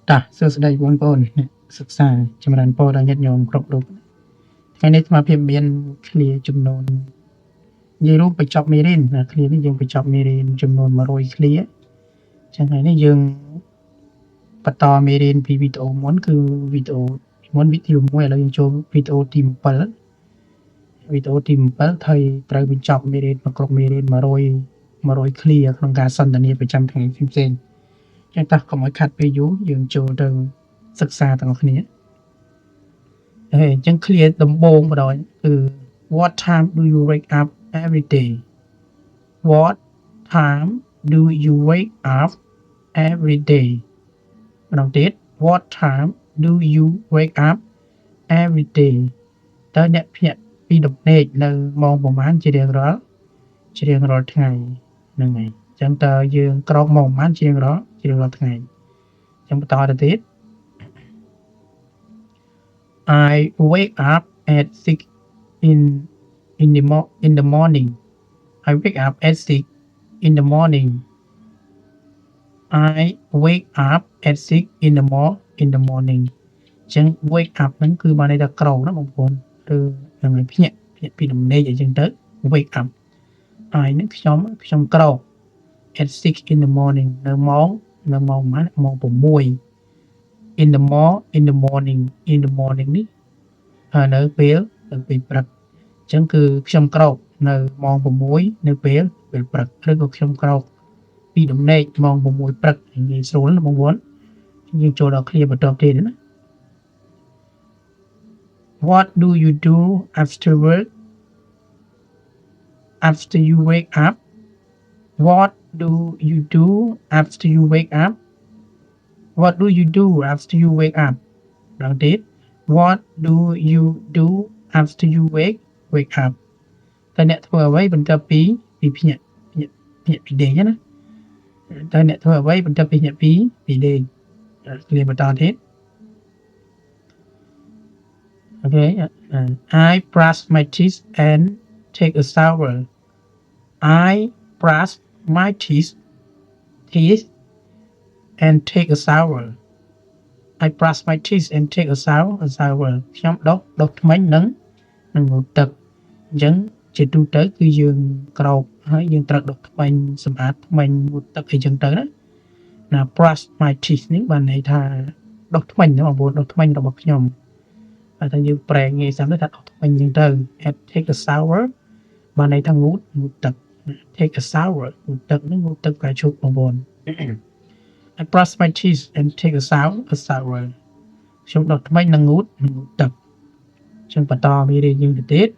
តាសួស្តីបងប្អូនសិក្សាចម្រើនពរដល់ញាតិញោមគ្រប់រូបថ្ងៃនេះស្មារតីមានឃ្លាចំនួននិយាយរួមបញ្ចប់មេរៀនឃ្លានេះយើងបញ្ចប់មេរៀនចំនួន100ឃ្លាចឹងហើយនេះយើងបន្តមេរៀនពីវីដេអូមុនគឺវីដេអូមុនវីដេអូ1ឥឡូវយើងចូលវីដេអូទី7វីដេអូទី7ហើយត្រូវបញ្ចប់មេរៀនគ្រប់មេរៀន100ឃ្លាក្នុងការសន្ទនាប្រចាំថ្ងៃផ្សេងៗចឹងតោះកុំឲ្យខាត់ពេលយូរយើងចូលទៅសិក្សាទាំងអស់គ្នាហើយអញ្ចឹង clear ដំបូងម្ដងគឺ What time do you wake up every day What time do you wake up every day ម្ដងទៀត What time do you wake up every day តើអ្នកភ្ញាក់ពីដំណេកនៅម៉ោងប្រហែលជារៀងរាល់ថ្ងៃហ្នឹងហើយអញ្ចឹងតើយើងក្រោកម៉ោងប្រហែលជារៀងរាល់ថ្ងៃអញ្ចឹងបន្តទៅទៀត I wake up at 6 in the morning I wake up at 6 in the morning I wake up at 6 in the morning អញ្ចឹង wake up ហ្នឹងគឺបានន័យថាក្រោកណាបងប្អូនឬហ្នឹងហើយភ្ញាក់ពីដំណេកអញ្ចឹងទៅ wake up I ហ្នឹងខ្ញុំក្រោក at 6 in the morning នៅម៉ោងម៉ោង6 in the morning នេះនៅពេលព្រឹកអញ្ចឹងគឺខ្ញុំក្រោកនៅម៉ោង6នៅពេលព្រឹកឬក៏ខ្ញុំក្រោកពីដំណេកម៉ោង6ព្រឹកងាយស្រួលណាបងប្អូនយើងចូលដល់ clear បន្តទៀតណា What do you do after work after you wake up What do you do after you wake up What do you do after you wake up ដល់ទៀត What do you do after you wake up តើអ្នកធ្វើអ្វីបន្ទាប់ពីភ្ញាក់ពីដេកណាតើអ្នកធ្វើអ្វីបន្ទាប់ពីភ្ញាក់ពីដេករៀនបន្តទៀត Okay I brush my teeth and take a shower I brush my teeth and take a shower I brush my teeth and take a shower ខ្ញុំដុសធ្មេញនិងងូតទឹកអញ្ចឹងជាទូទៅគឺយើងក្រោកហើយយើងត្រូវដុសធ្មេញសម្អាតធ្មេញងូតទឹកអីចឹងទៅណា brush my teeth នេះបានន័យថាដុសធ្មេញណាបងប្អូនដុសធ្មេញរបស់ខ្ញុំហើយថាយើងប្រែងាយស្រួលថាដុសធ្មេញចឹងទៅ and take a shower បានន័យថាងូតទឹក take a shower ងូតទឹកហ្នឹងងូតទឹកកាជុកបងប្អូនI brush my teeth and take a shower ខ្ញុំដុសធ្មេញនិងងូតទឹកចឹងបន្តមេរៀនយើងទៅទៀត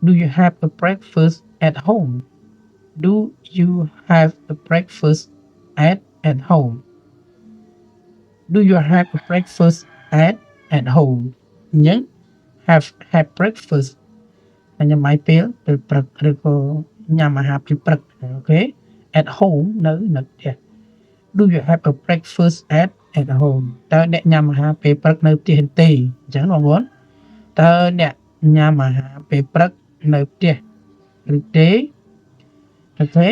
Do you have a breakfast at home Do you have a breakfast at home Do you have a breakfast at home អញ្ចឹង have breakfast ញ៉ាំបាយពេលព្រឹកឬក៏ញ៉ាំអាហារពេលព្រឹកអូខេ at home នៅផ្ទះDo you have a breakfast at home តើអ្នកញ៉ាំអាហារពេលព្រឹកនៅផ្ទះទេអញ្ចឹងបងប្អូនតើអ្នកញ៉ាំអាហារពេលព្រឹកនៅផ្ទះឬទេអូខេ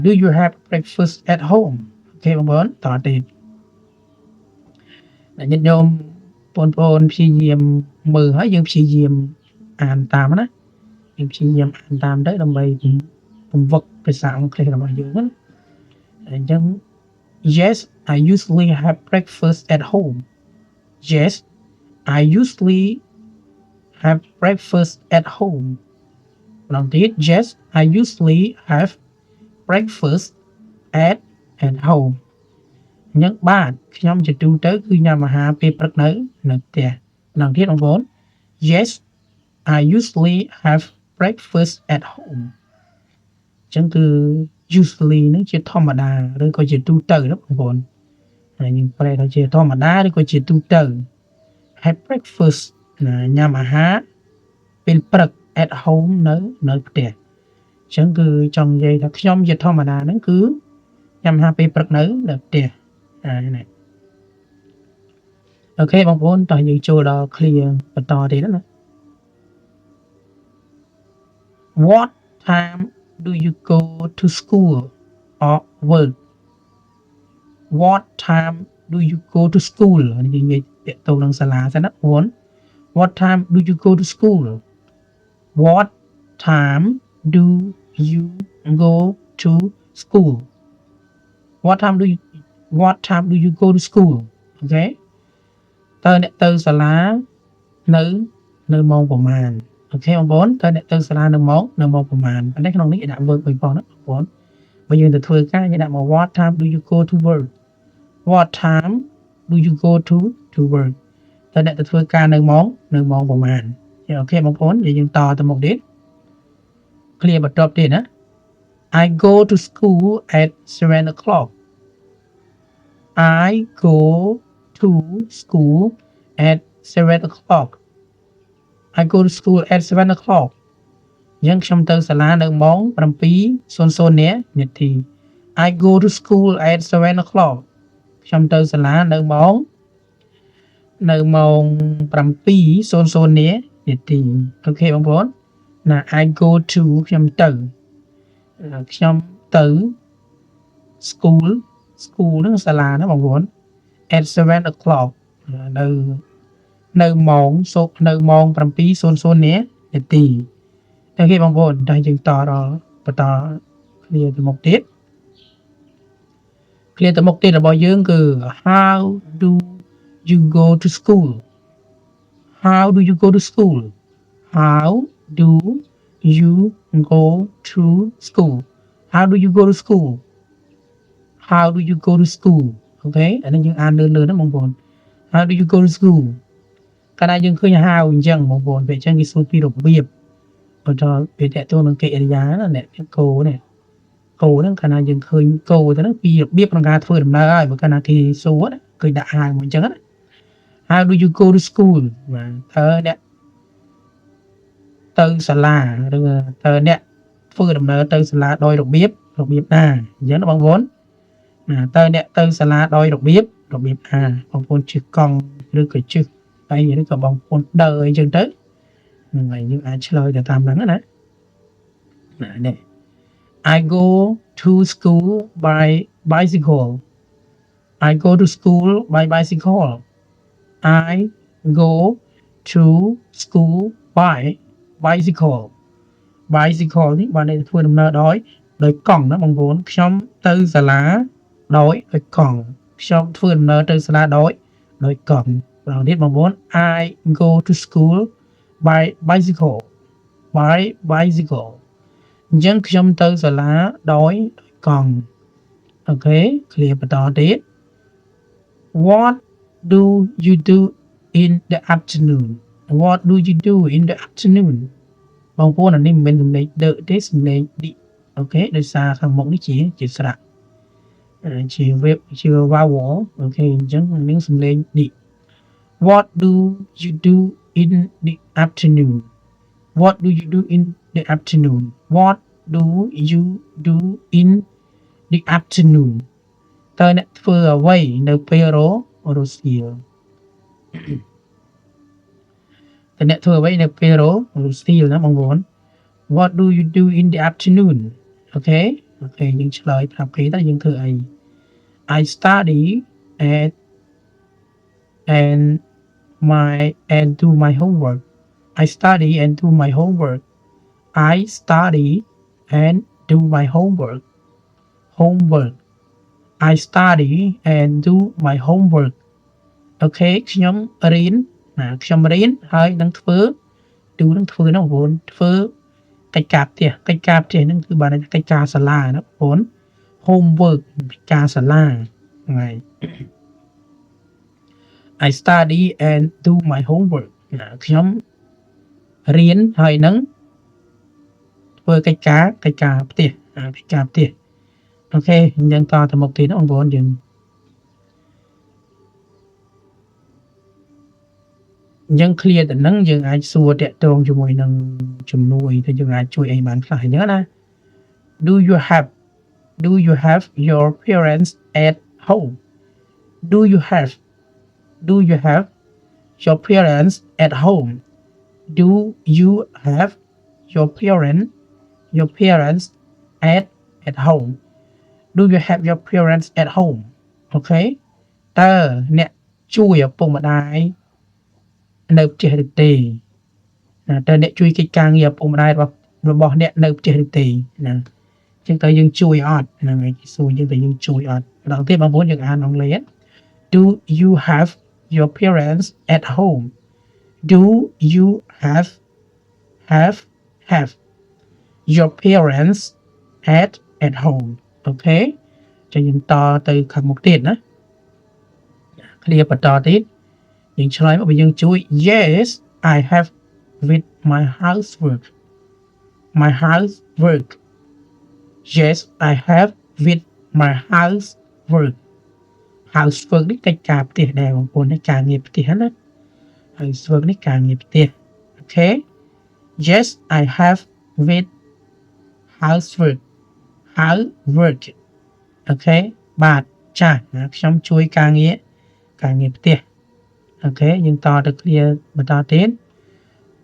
Do you have breakfast at home អូខេបងប្អូនតទៀតញាតិញោមបងប្អូនព្យាយាមមើលហើយយើងព្យាយាមអានតាមណាយើងព្យាយាមអានតាមទៅដើម្បីពង្វឹកភាសាអង់គ្លេសរបស់យើងណាអញ្ចឹងYes, I usually have breakfast at home. Yes, I usually have breakfast at home. Yes, I usually have breakfast at home. ញ៉ាំបាទខ្ញុំជាទូទៅគឺញ៉ាំអាហារពេលព្រឹកនៅផ្ទះម្ដងទៀតបងប្អូន Yes, I usually have breakfast at home. អញ្ចឹងគឺ usually នឹងជាធម្មតាឬក៏ជាទូទៅណាបងប្អូនហើយយើងប្រែថាជាធម្មតាឬក៏ជាទូទៅ have breakfast ញ៉ាំអាហារពេលព្រឹក at home នៅផ្ទះអញ្ចឹងគឺចង់និយាយថាខ្ញុំជាធម្មតាហ្នឹងគឺញ៉ាំអាហារពេលព្រឹកនៅផ្ទះនេះអូខេបងប្អូនតោះយើងចូលដល់ clear បន្តទៀតណា What time do you go to school or work? What time do you go to school និយាយពាក្យទៅនឹងសាលាសិនណាបង what time do you go to school what time do you go to school what time do you go to school អូខេតើអ្នកទៅសាលានៅម៉ោងប្រមាណអូខេបងប្អូនតើអ្នកទៅសាលានៅម៉ោងប្រមាណប៉ុន្តែក្នុងនេះគេដាក់ verb វិញផងណាបងប្អូនបើយើងទៅធ្វើការយើងដាក់មក what time do you go to work what time do you go to work តើអ្នកទៅធ្វើការនៅម៉ោងប្រមាណអូខេបងប្អូនយើងតទៅមុខទៀត clear បន្ទាប់ទៀតណា I go to school at 7 o'clock I go to school at 7 o'clock I go to school at 7 o'clock យើងខ្ញុំទៅសាលានៅម៉ោង 7:00 នាទី I go to school at 7 o'clock ខ្ញុំទៅសាលានៅម៉ោង 7:00 នាទីអូខេបងប្អូនណា I go to ខ្ញុំទៅ school ហ្នឹងសាលាណាបងប្អូន at 7 o'clock នៅម៉ោង 7:00 នាទីអូខេបងប្អូនតែយើងបន្ត clear ទៅមុខទៀត របស់យើងគឺ how do you go to school how do you go to school how do you go to school how do you go to school how do you go to school អូខេអានេះយើងអានលឿនៗណាបងប្អូន how do you go to school កាលណាយើងឃើញ how អញ្ចឹងបងប្អូនពេលអញ្ចឹងគេសួរពីរបៀបបើថាវាតកតនឹងកិរិយាណាអ្នកគោនេះគោហ្នឹងកាលណាយើងឃើញគោទៅហ្នឹងពីរបៀបក្នុងការធ្វើដំណើរហើយបើកាលណាគេសួរណាគឺដាក់ how មកអញ្ចឹងណា how do you go to school បាទតើអ្នកទៅសាលាឬតើអ្នកធ្វើដំណើរទៅសាលាដោយរបៀបណាអញ្ចឹងណាបងប្អូនតើអ្នកទៅសាលាដោយរបៀបណាបងប្អូនជិះកង់ឬក៏ជិះអីឬក៏បងប្អូនដើរអីចឹងទៅហ្នឹងហើយយើងអាចឆ្លើយទៅតាមហ្នឹងណានេះ I go to school by bicycle I go to school by bicycle I go to school by bicycle នេះបានន័យធ្វើដំណើរដោយកង់ណាបងប្អូនខ្ញុំទៅសាលាដោយកង់ខ្ញុំធ្វើដំណើរទៅសាលាដោយកង់បងទៀតបងប្អូន I go to school by bicycle អញ្ចឹងខ្ញុំទៅសាលាដោយកង់អូខេ clear បន្តទៀត What do you do in the afternoon What do you do in the afternoon បងប្អូនអានេះមិនមែនសំឡេង the ទេសំឡេង the អូខេដោយសារខាងមុខនេះជាស្រៈជា web ជា vowel អូខេអញ្ចឹងនឹងសំឡេង the What do you do in the afternoon What do you do in the afternoon What do you do in the afternoon តើអ្នកធ្វើអ្វីនៅពេលរសៀលតើអ្នកធ្វើអ្វីនៅពេលរសៀលណាបងប្អូន What do you do in the afternoon អូខេយើងឆ្លើយប្រាប់គេតើយើងធ្វើអី I study and do my homework I study and do my homework I study and do my homework I study and do my homework អូខេខ្ញុំរៀនហើយនឹងធ្វើ do នឹងធ្វើណាបងប្អូនធ្វើកិច្ចការផ្ទះហ្នឹងគឺបានកិច្ចការសាលាណាបងប្អូន homework កិច្ចការសាលាហ្នឹងហើយ I study and do my homework ខ្ញុំរៀនហើយនឹងធ្វើកិច្ចការផ្ទះអូខេយើងតទៅមុខទៀតណាបងប្អូនយើងclear ទៅនឹងយើងអាចសួរតាក់ទងជាមួយនឹងជំនួយទៅយើងអាចជួយអីបានខ្លះអញ្ចឹងណា Do you have your parents at home Do you have your parents at home Do you have your parents at home Do you have your parents at home អូខេ តើអ្នកជួយឪពុកម្ដាយនៅផ្ទះឬទេណាតើអ្នកជួយកិច្ចការងារឪពុកម្ដាយរបស់អ្នកនៅផ្ទះឬទេណាអញ្ចឹងតើយើងជួយអត់ហ្នឹងហើយគេសួរយើងតើយើងជួយអត់ម្ដងទៀតបងប្អូនយើងអានអង់គ្លេស Do you have your parents at home Do you have your parents at home អូខេចឹងយើងតទៅខាងមុខទៀតណា clear បន្តទៀតយើងឆ្លើយមកបើយើងជួយ Yes I have with my housework Yes I have with my housework នេះកិច្ចការផ្ទះដែរបងប្អូននេះការងារផ្ទះណា housework នេះការងារផ្ទះអូខេ Yes I have with housework អូខេបាទចាស់ខ្ញុំជួយការងារផ្ទះអូខេយើងតទៅ clear បន្តទៀត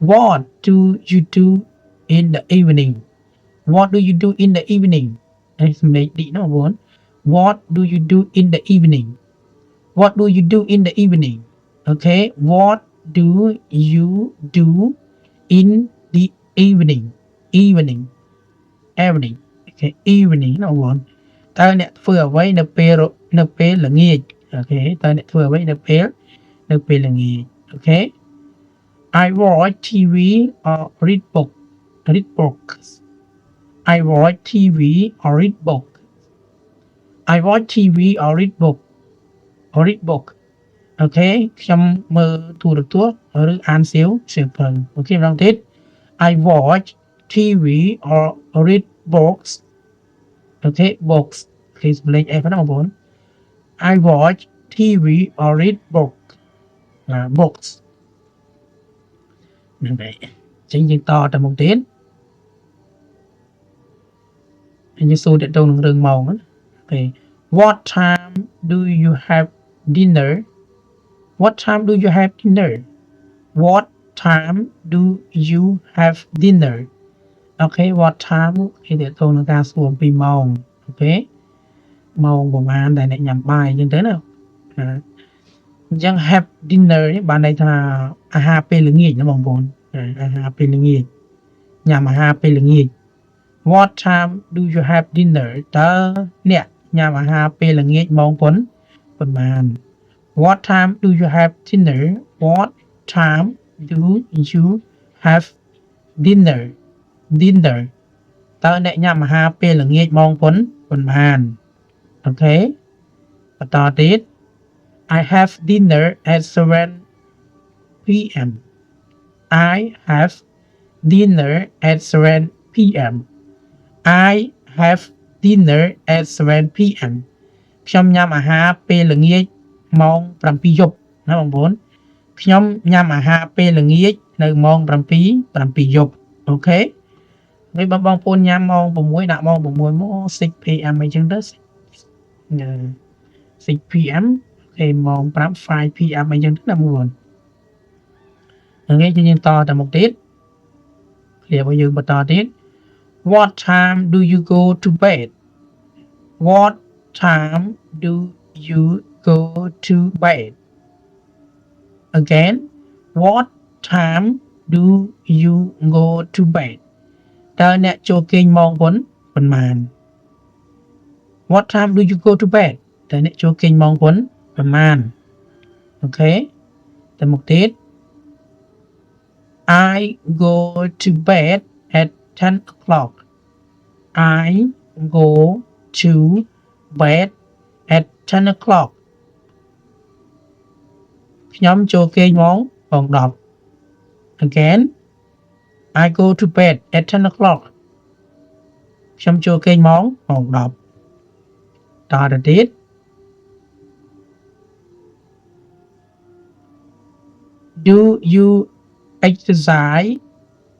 What do you do in the evening What do you do in the evening សំឡេងឌីណាបងប្អូន What do you do in the evening What do you do in the evening Okay What do you do in the evening Okay evening ណាបងប្អូនតើអ្នកធ្វើអ្វីនៅពេលល្ងាចអូខេតើអ្នកធ្វើអ្វីនៅពេលល្ងាចអូខេ I watch TV or read books I watch TV or read book អូខេខ្ញុំមើលទូរទស្សន៍ឬអានសៀវភៅអូខេម្ដងទៀត I watch TV or read books អូខេ books គឺសំឡេង F ណាបងប្អូន I watch TV or read books ហ្នឹងហើយចឹងយើងតទៅមុខទៀតយើងសួរតទៅនឹងរឿងម៉ោងណាអូខេ What time do you have dinner What time do you have dinner What time do you have dinner អូខេ What time គេតទៅនឹងការសួរអំពីម៉ោងអូខេម៉ោងប្រហែលដែលអ្នកញ៉ាំបាយអញ្ចឹងទៅណាអញ្ចឹង have dinner នេះបានន័យថាអាហារពេលល្ងាចណាបងប្អូនអាហារពេលល្ងាចញ៉ាំអាហារពេលល្ងាច What time do you have dinner តើអ្នកញ៉ាំអាហារពេលល្ងាចម៉ោងប៉ុន្មាន What time do you have dinner What time do you have dinner តើអ្នកញ៉ាំអាហារពេលល្ងាចម៉ោងប៉ុន្មានអូខេបន្តទៀត I have dinner at 7 p.m. I have dinner at 7 p.m. I have dinner at 7 p.m. ខ្ញុំញ៉ាំអាហារពេលល្ងាចម៉ោង7យប់ណាបងប្អូនខ្ញុំញ៉ាំអាហារពេលល្ងាចនៅម៉ោង7យប់អូខេហើយបងប្អូនញ៉ាំម៉ោង6ដាក់ម៉ោង6មក6 p.m. អីចឹងទៅ6 p.m. គេម៉ោង5 p.m. អីចឹងទៅណាបងប្អូនថ្ងៃយើងតទៅមុខទៀតឃ្លារបស់យើងបន្តទៀត What time do you go to bed What time do you go to bed Again What time do you go to bed តើអ្នកចូលគេងម៉ោងប៉ុន្មាន What time do you go to bed តើអ្នកចូលគេងម៉ោងប៉ុន្មានអូខេទៅមុខទៀត I go to bed at 10 o'clock I go to bed at 10 o'clock ខ្ញុំចូលគេងម៉ោង10 Again I go to bed at 10 o'clock ខ្ញុំចូលគេងម៉ោង10តទៅទៀត Do you exercise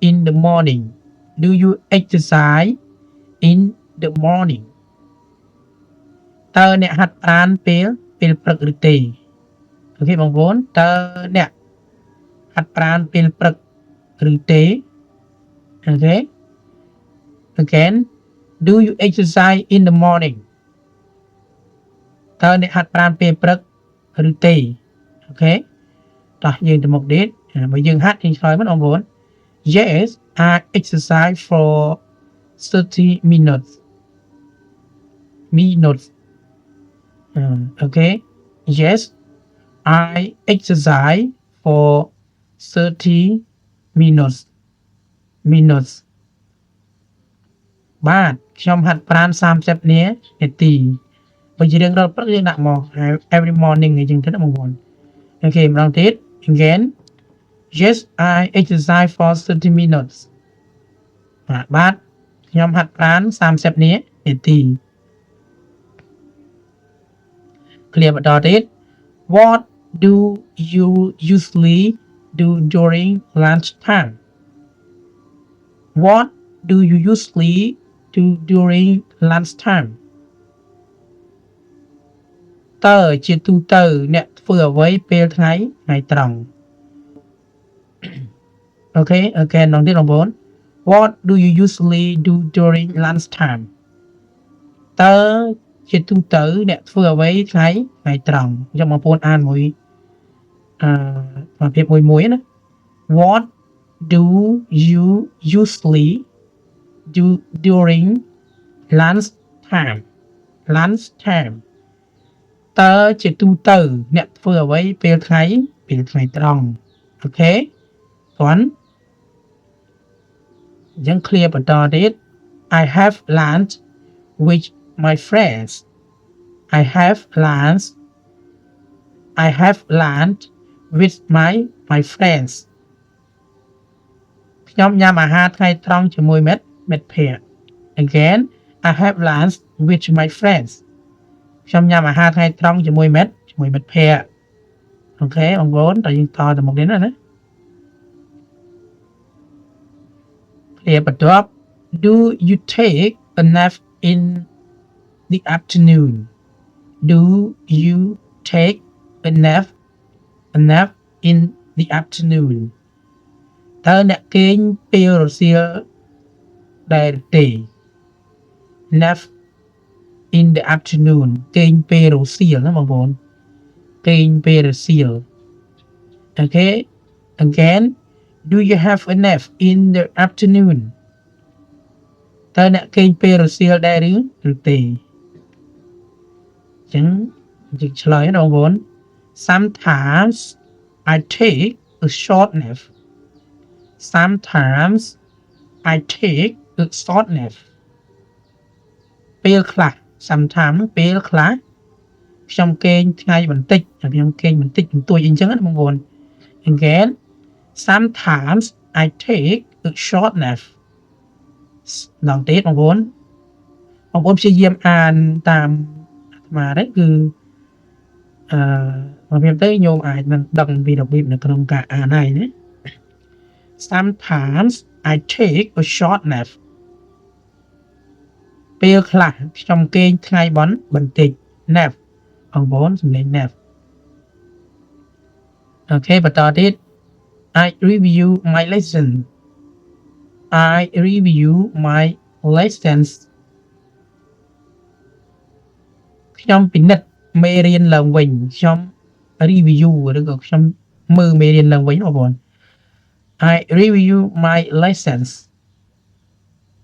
in the morning Do you exercise in the morning តើអ្នកហាត់ប្រាណពេលព្រឹកឬទេអូខេបងប្អូនតើអ្នកហាត់ប្រាណពេលព្រឹកឬទេអូខេ Again Do you exercise in the morning តើអ្នកហាត់ប្រាណពេលព្រឹក ឬទេអូខេតោះយើងទៅមុខទៀតបើយើងហាត់យើងឆ្លើយមកបងប្អូន Yes I exercise for 30 minutes okay yes I exercise for 30 minutes បាទខ្ញុំហាត់ប្រាណ30នាទីបើជារៀងរាល់ព្រឹកយើងដាក់មក every morning អញ្ចឹងទៅណាបងប្អូនអូខេម្ដងទៀត again yes I exercise for 30 minutes បាទខ្ញុំហាត់ប្រាណ30នាទី clear បន្តទៀត what do you usually do during lunch time what do you usually do during lunch time តើជាទូទៅអ្នកធ្វើអ្វីពេលថ្ងៃត្រង់អូខេអូខេម្ដងទៀតបងប្អូន what do you usually do during lunch time តើជាទូទៅអ្នកធ្វើអ្វីថ្ងៃត្រង់ខ្ញុំបងប្អូនអានមួយប្រភេទមួយណា what do you usually do during lunch time តើជាទូទៅអ្នកធ្វើអ្វីពេលថ្ងៃត្រង់អូខេគាត់អញ្ចឹង clear បន្តទៀត I have lunch with my friends I have lunch with my friends ខ្ញុំញ៉ាំអាហារថ្ងៃត្រង់ជាមួយមិត្តភក្តិ again I have lunch with my friends ខ្ញុំញ៉ាំអាហារថ្ងៃត្រង់ជាមួយមិត្តភក្តិអូខេបងប្អូនតើយើងតទៅមុខនេះណា clear បន្ទាប់ do you take a nap in the afternoon do you take a nap in the afternoon តើអ្នកគេងពេលរសៀលដែរទេ nap in the afternoon គេងពេលរសៀលណាបងប្អូនគេងពេលរសៀល okay again do you have a nap in the afternoon តើអ្នកគេងពេលរសៀលដែរឬទេអញ្ចឹងយើងឆ្លើយណាបងប្អូន sometimes I take a short nap sometimes I take a short nap ពេលខ្លះ sometimes ពេលខ្លះខ្ញុំគេងថ្ងៃបន្តិចខ្ញុំគេងបន្តិចបន្តួចអីចឹងណាបងប្អូន again sometimes I take a short nap ឡងទៀតបងប្អូនព្យាយាមអានតាមអាត្មាđấy គឺមកពីទៅញោមអាចនឹងដឹងពីរបៀបនៅក្នុងការអានហើយណា sometimes I take a short nap ពេលខ្លះខ្ញុំគេងថ្ងៃបន្តិច nap បងប្អូនសំឡេង nap អូខេបន្តទៀត I review my lesson ខ្ញុំពិនិត្យមេរៀនឡើងវិញខ្ញុំ review ឬក៏ខ្ញុំមើលមេរៀនឡើងវិញបងប្អូន I review my lessons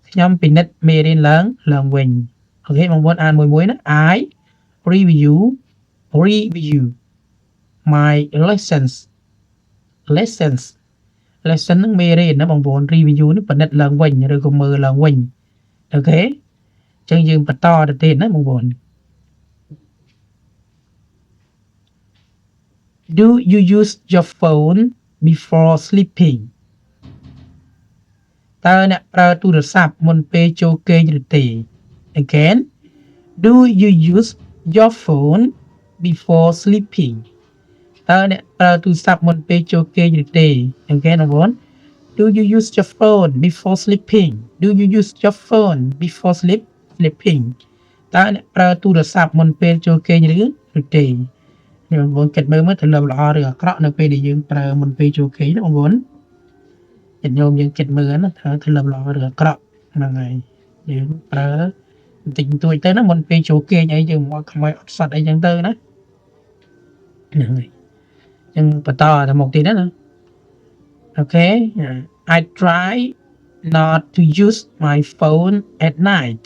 ខ្ញុំពិនិត្យមេរៀនឡើងវិញអូខេបងប្អូនអានមួយណា I review my lessons lesson នឹងមេរៀនណាបងប្អូន review នេះពិនិត្យឡើងវិញឬក៏មើលឡើងវិញអូខេអញ្ចឹងយើងបន្តទៅទៀតណាបងប្អូន Do you use your phone before sleeping តើអ្នកប្រើទូរស័ព្ទមុនពេលចូលគេងឬទេ Again do you use your phone before sleeping តើអ្នកប្រើទូរស័ព្ទមុនពេលចូលគេងឬទេ Againបងប្អូន Do you use your phone before sleeping Do you use your phone before sleeping តើអ្នកប្រើទូរស័ព្ទមុនពេលចូលគេងឬទេបងប្អូនគិតមើលទៅលើល្អឬអាក្រក់នៅពេលដែលយើងប្រើមុនពេលចូលគេងណាបងប្អូនចិត្តញោមយើងគិតមើលណាថាធ្វើល្អឬអាក្រក់ហ្នឹងហើយយើងប្រើបន្តិចបន្តួចទៅណាមុនពេលចូលគេងអីយើងមកខ្មៅអត់សត់អីចឹងទៅណា nhưngបន្តតែមកទៀតណាអូខេ I try not to use my phone at night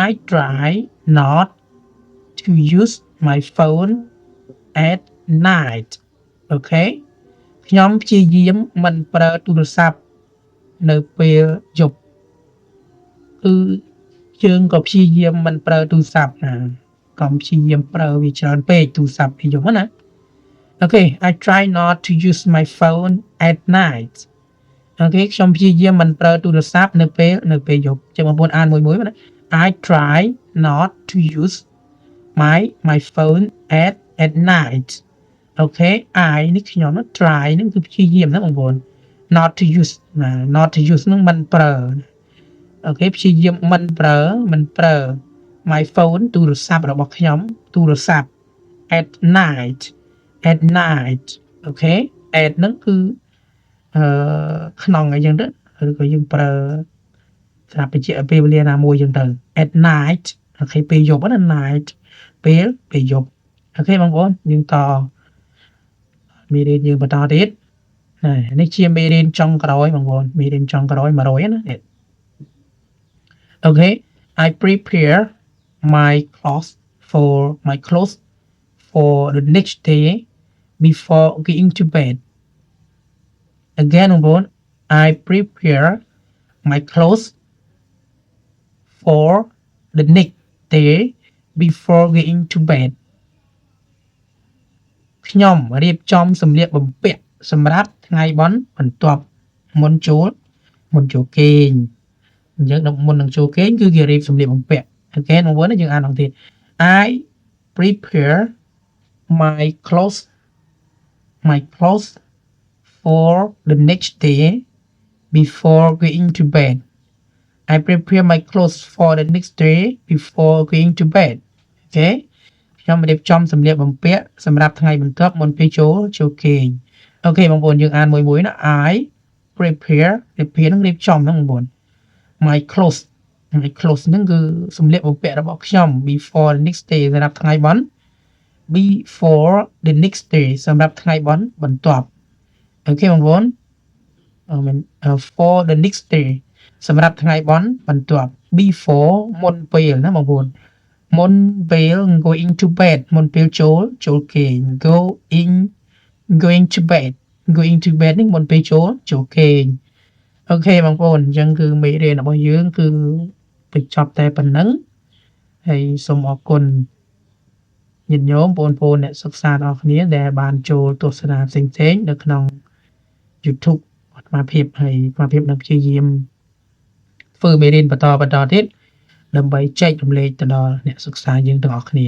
I try not to use my phone at night អូខេខ្ញុំព្យាយាមមិនប្រើទូរស័ព្ទនៅពេលយប់គឺយើងក៏ព្យាយាមមិនប្រើទូរស័ព្ទណាកុំព្យាយាមប្រើវាច្រើនពេកទូរស័ព្ទពេលយប់ណាអូខេ I try not to use my phone at night អូខេខ្ញុំព្យាយាមមិនប្រើទូរស័ព្ទនៅពេលយប់ចាំបងប្អូនអានមួយណា I try not to use my phone at night អូខេ I នេះខ្ញុំ try នឹងគឺព្យាយាមណាបងប្អូន not to use ណា not to use នឹងមិនប្រើអូខេព្យាយាមមិនប្រើ my phone ទូរស័ព្ទរបស់ខ្ញុំទូរស័ព្ទ at night អូខេ at ហ្នឹងគឺក្នុងអីចឹងទៅឬក៏យើងប្រើស្រាប់បញ្ជាក់ពេលវេលាណាមួយចឹងទៅ at night អូខេពេលយប់ណា night ពេលយប់អូខេបងប្អូនយើងតមេរៀនយើងបន្តទៀតនេះជាមេរៀនចុងក្រោយបងប្អូនមេរៀនចុងក្រោយ100ណាអូខេ I prepare my clothes for the next day before going to bed again បងប្អូន I prepare my clothes for the next day before going to bed ខ្ញុំរៀបចំសម្លៀកបំពាក់សម្រាប់ថ្ងៃបន្ទាប់មុនចូលគេងអញ្ចឹងមុននឹងចូលគេងគឺគេរៀបសម្លៀកបំពាក់អូខេបងប្អូនយើងអានអង្កេត I prepare my clothes for the next day before going to bed I prepare my clothes for the next day before going to bed អូខេខ្ញុំរៀបចំសម្លៀកបំពាក់សម្រាប់ថ្ងៃបន្ទាប់មុនពេលចូលគេងអូខេបងប្អូនយើងអានមួយណា I prepare នឹងរៀបចំហ្នឹងបងប្អូន my clothes ហ្នឹងគឺសម្លៀកបំពាក់របស់ខ្ញុំ before the next day សម្រាប់ថ្ងៃbefore the next day សម្រាប់ថ្ងៃបន្ទាប់អូខេបងប្អូនfor the next day សម្រាប់ថ្ងៃបន្ទាប់ before មុនពេលណាបងប្អូនមុនពេល going to bed មុនពេលចូលគេង going to bed នេះមុនពេលចូលគេងអូខេបងប្អូនអញ្ចឹងគឺមេរៀនរបស់យើងគឺបញ្ចប់តែប៉ុណ្្នឹងហើយសូមអរគុណញាតិញោមបងប្អូនអ្នកសិក្សាទាំងអស់គ្នាដែលបានចូលទស្សនាផ្សេងៗនៅក្នុង YouTube អាត្មាភាពហើយអាត្មាភាពនឹងព្យាយាមធ្វើមេរៀនបន្តទៀតដើម្បីចែករំលែកទៅដល់អ្នកសិក្សាយើងទាំងអស់គ្នា